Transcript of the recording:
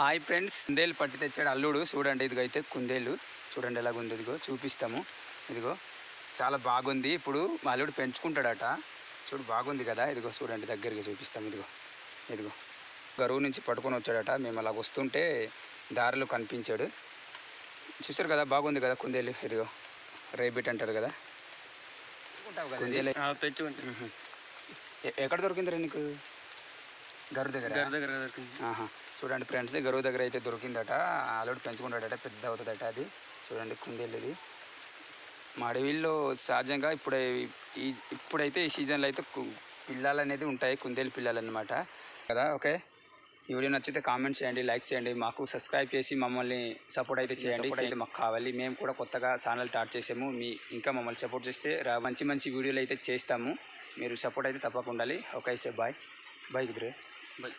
Hi friends, కుందేలు పట్టి తెచ్చాడు అల్లుడు. చూడండి, ఇదిగో అయితే కుందేలు చూడండి ఎలాగుంది. ఇదిగో చూపిస్తాము. ఇదిగో చాలా బాగుంది. ఇప్పుడు మా అల్లుడు పెంచుకుంటాడట. చూడు బాగుంది కదా. ఇదిగో చూడండి, దగ్గరికి చూపిస్తాం. ఇదిగో ఇదిగో గరువు నుంచి పట్టుకొని వచ్చాడట. మేము అలా వస్తుంటే దారిలో కనిపించాడు. చూసారు కదా, బాగుంది కదా కుందేలు. ఇదిగో రేబిట్ అంటారు కదా, కుందేలు పెంచుకుంటా. ఎక్కడ దొరికిందిరా నీకు? గరువు దగ్గర చూడండి ఫ్రెండ్స్, గరువు దగ్గర అయితే దొరికిందట. అల్లుడు పెంచుకుంటాడట, పెద్ద అవుతుందట అది. చూడండి కుందేలు ఇది. మా అడవిలో సహజంగా ఇప్పుడైతే ఈ సీజన్లో అయితే పిల్లలు అనేది ఉంటాయి, కుందేలు పిల్లలు అన్నమాట కదా. ఓకే, ఈ వీడియో నచ్చితే కామెంట్ చేయండి, లైక్ చేయండి, మాకు సబ్స్క్రైబ్ చేసి మమ్మల్ని సపోర్ట్ అయితే చేయండి. అయితే మాకు కావాలి, మేము కూడా కొత్తగా ఛానల్ స్టార్ట్ చేసాము. ఇంకా మమ్మల్ని సపోర్ట్ చేస్తే మంచి మంచి వీడియోలు అయితే చేస్తాము. మీరు సపోర్ట్ అయితే తప్పకుండా ఉండాలి. ఓకే, బాయ్ బాయ్ కుదిరే బాయ్.